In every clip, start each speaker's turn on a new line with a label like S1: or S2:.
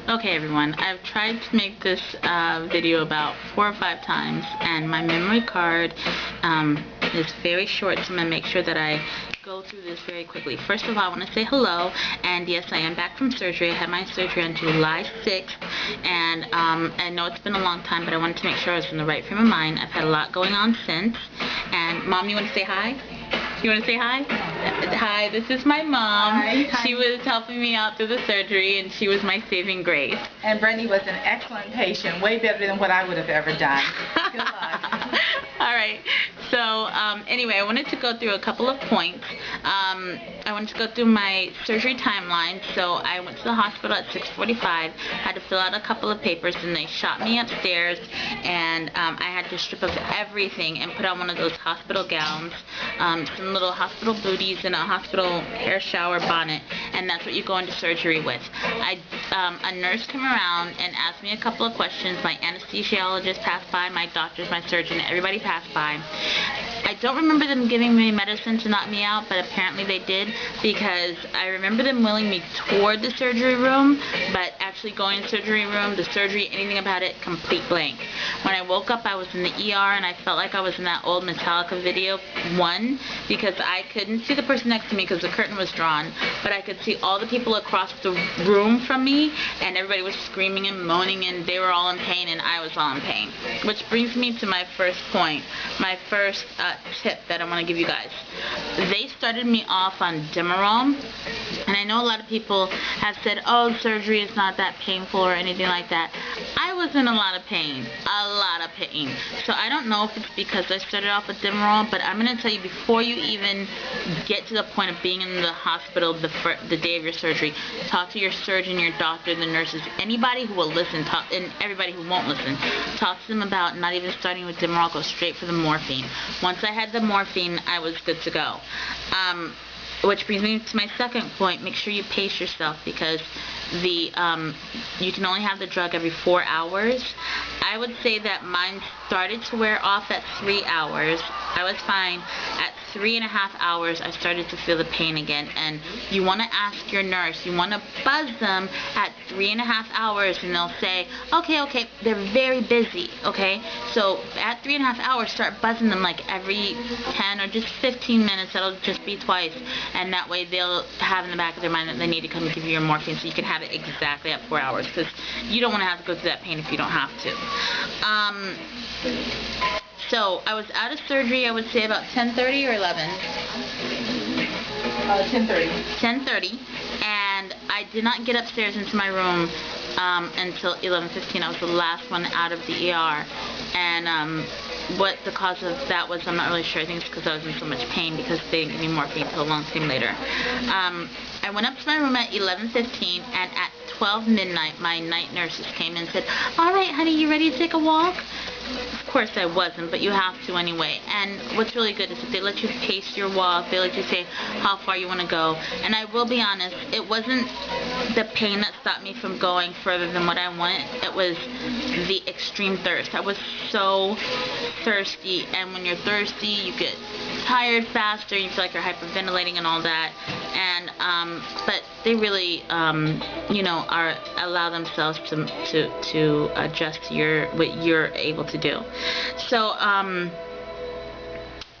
S1: Okay everyone, I've tried to make this video about 4 or 5 times and my memory card is very short, so I'm going to make sure that I go through this very quickly. First of all, I want to say hello, and yes, I am back from surgery. I had my surgery on July 6th, and I know it's been a long time, but I wanted to make sure I was in the right frame of mind. I've had a lot going on since, and Mom, you want to say hi? You want to say hi? Hi, this is my mom.
S2: Hi.
S1: She was helping me out through the surgery, and she was my saving grace.
S2: And Brandy was an excellent patient, way better than what I would have ever done. Good luck.
S1: Alright, so anyway, I wanted to go through a couple of points. I wanted to go through my surgery timeline. So I went to the hospital at 6:45, had to fill out a couple of papers, and they shot me upstairs, and I had to strip of everything and put on one of those hospital gowns, some little hospital booties, and a hospital hair shower bonnet, and that's what you go into surgery with. A nurse came around and asked me a couple of questions. My anesthesiologist passed by, my doctors, my surgeon, everybody passed by. I don't remember them giving me medicine to knock me out, but apparently they did, because I remember them wheeling me toward the surgery room, but actually going to the surgery room, the surgery, anything about it, complete blank. When I woke up, I was in the ER, and I felt like I was in that old Metallica video, one, because I couldn't see the person next to me because the curtain was drawn, but I could see all the people across the room from me, and everybody was screaming and moaning, and they were all in pain, and I was all in pain. Which brings me to my first point, my first tip that I want to give you guys. They started me off on Demerol, and I know a lot of people have said, oh, surgery is not that painful or anything like that. I was in a lot of pain, so I don't know if it's because I started off with Demerol, but I'm going to tell you, before you even get to the point of being in the hospital the day of your surgery, talk to your surgeon, your doctor, the nurses, anybody who will listen, and everybody who won't listen. Talk to them about not even starting with Demerol, go straight for the morphine. Once I had the morphine, I was good to go. Which brings me to my second point. Make sure you pace yourself, because you can only have the drug every 4 hours. I would say that mine started to wear off at 3 hours. I was fine. At 3.5 hours, I started to feel the pain again. And you want to ask your nurse, you want to buzz them at 3.5 hours, and they'll say, okay, they're very busy, okay? So at 3.5 hours, start buzzing them like every 10 or just 15 minutes. That'll just be twice. And that way they'll have in the back of their mind that they need to come and give you your morphine, so you can have it exactly at 4 hours, because you don't want to have to go through that pain if you don't have to. So I was out of surgery, I would say about 10:30 or 11.
S2: 10:30.
S1: 10:30, and I did not get upstairs into my room until 11:15. I was the last one out of the ER, and what the cause of that was, I'm not really sure. I think it's because I was in so much pain, because they didn't give me morphine until a long time later. I went up to my room at 11:15, and at 12 midnight, my night nurses came and said, all right, honey, you ready to take a walk? Of course I wasn't, but you have to anyway. And what's really good is that they let you pace your walk, they let you say how far you want to go. And I will be honest, it wasn't the pain that stopped me from going further than what I wanted. It was the extreme thirst. I was so thirsty, and when you're thirsty, you get tired faster, you feel like you're hyperventilating and all that. And but they really allow themselves to adjust to what you're able to do. So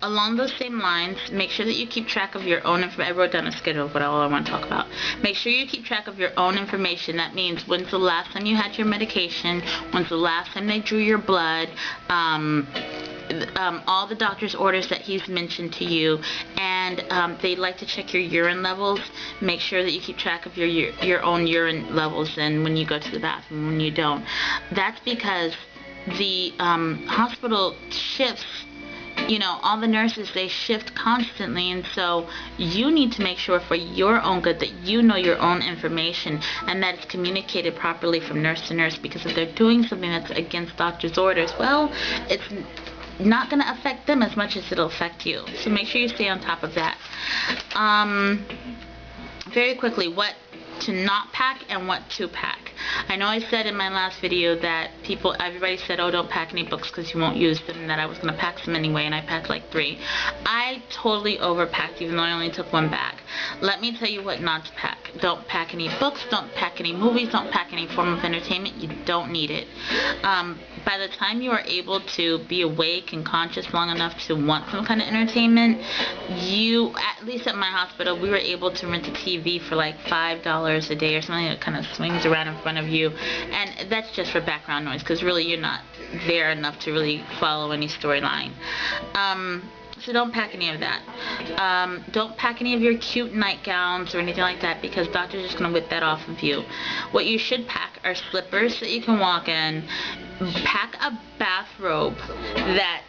S1: along those same lines, make sure that you keep track of your own information. I wrote down a schedule of what all I want to talk about. Make sure you keep track of your own information. That means, when's the last time you had your medication, when's the last time they drew your blood, all the doctor's orders that he's mentioned to you, and they like to check your urine levels. Make sure that you keep track of your own urine levels, and when you go to the bathroom, when you don't. That's because the hospital shifts. All the nurses, they shift constantly, and so you need to make sure, for your own good, that you know your own information, and that it's communicated properly from nurse to nurse, because if they're doing something that's against doctor's orders, well, it's not going to affect them as much as it'll affect you. So make sure you stay on top of that. Very quickly, what to not pack and what to pack. I know I said in my last video that everybody said, oh, don't pack any books because you won't use them, and that I was going to pack some anyway, and I packed like 3. I totally overpacked, even though I only took 1 bag. Let me tell you what not to pack. Don't pack any books, don't pack any movies, don't pack any form of entertainment. You don't need it. By the time you are able to be awake and conscious long enough to want some kind of entertainment, at least at my hospital, we were able to rent a TV for like $5 a day or something that kind of swings around in front of you, and that's just for background noise, because really you're not there enough to really follow any storyline. So don't pack any of that. Don't pack any of your cute nightgowns or anything like that, because doctors are just going to whip that off of you. What you should pack are slippers that you can walk in. Pack a bathrobe that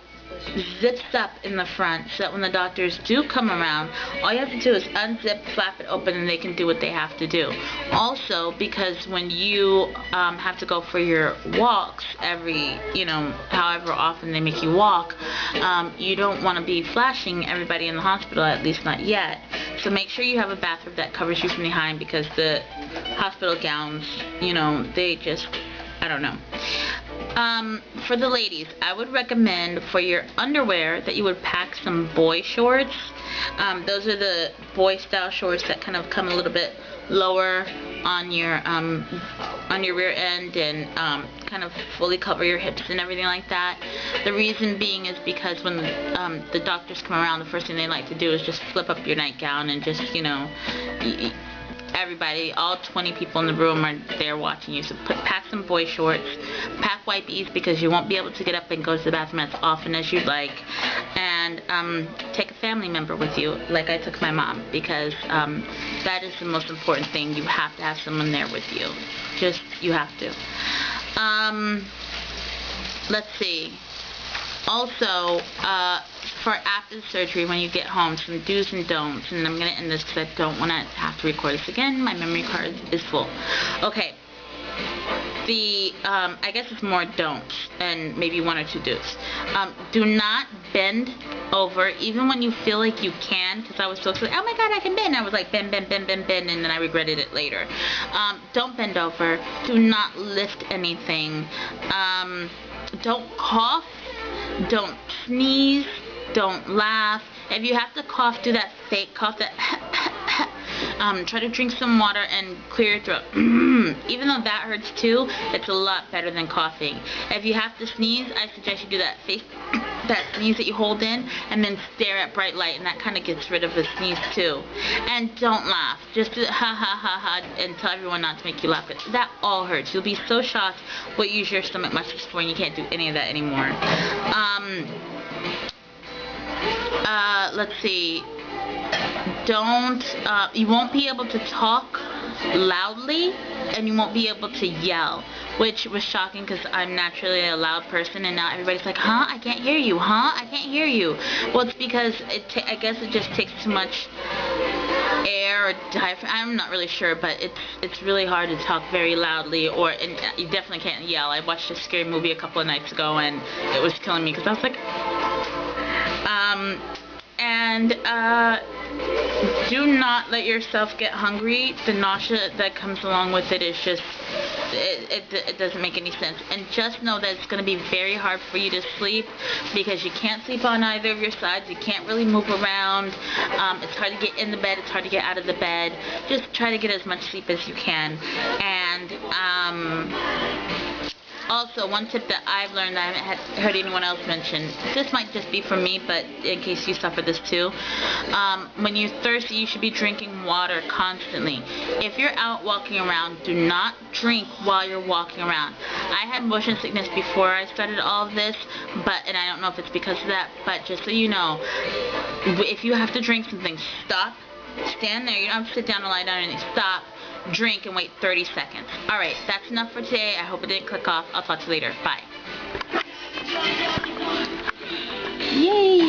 S1: zips up in the front, so that when the doctors do come around, all you have to do is unzip, flap it open, and they can do what they have to do. Also, because when you have to go for your walks every, however often they make you walk, you don't want to be flashing everybody in the hospital, at least not yet. So make sure you have a bathrobe that covers you from behind, because the hospital gowns, they just, I don't know. For the ladies, I would recommend for your underwear that you would pack some boy shorts. Those are the boy style shorts that kind of come a little bit lower on your rear end and kind of fully cover your hips and everything like that. The reason being is because when the doctors come around, the first thing they like to do is just flip up your nightgown and just, everybody, all 20 people in the room are there watching you. So pack some boy shorts, pack wipies, because you won't be able to get up and go to the bathroom as often as you'd like, and take a family member with you, like I took my mom, because that is the most important thing. You have to have someone there with you. You have to. Let's see. Also, for after the surgery, when you get home, some do's and don'ts, and I'm going to end this because I don't want to have to record this again. My memory card is full. Okay. I guess it's more don'ts and maybe 1 or 2 do's. Do not bend over, even when you feel like you can, because I was so excited, oh my god, I can bend. I was like, bend, bend, bend, bend, bend, and then I regretted it later. Don't bend over. Do not lift anything. Don't cough. Don't sneeze. Don't laugh. If you have to cough, do that fake cough, that try to drink some water and clear your throat. Even though that hurts too, it's a lot better than coughing. If you have to sneeze, I suggest you do that face, that sneeze that you hold in, and then stare at bright light, and that kind of gets rid of the sneeze too. And don't laugh. Just do ha ha ha ha and tell everyone not to make you laugh. That all hurts. You'll be so shocked what you use your stomach muscles for, and you can't do any of that anymore. Let's see. You won't be able to talk loudly, and you won't be able to yell, which was shocking because I'm naturally a loud person, and now everybody's like, huh, I can't hear you, huh, I can't hear you. Well, it's because I guess it just takes too much air or diaphragm. I'm not really sure, but it's really hard to talk very loudly, and you definitely can't yell. I watched a scary movie a couple of nights ago, and it was killing me because I was like, do not let yourself get hungry. The nausea that comes along with it is just, it doesn't make any sense. And just know that it's going to be very hard for you to sleep, because you can't sleep on either of your sides. You can't really move around. It's hard to get in the bed. It's hard to get out of the bed. Just try to get as much sleep as you can. And also, one tip that I've learned that I haven't heard anyone else mention, this might just be for me, but in case you suffer this too, when you're thirsty, you should be drinking water constantly. If you're out walking around, do not drink while you're walking around. I had motion sickness before I started all of this, and I don't know if it's because of that, but just so you know, if you have to drink something, stop, stand there. You don't have to sit down and lie down or anything. Stop, drink, and wait 30 seconds. Alright, that's enough for today. I hope it didn't click off. I'll talk to you later. Bye. Yay!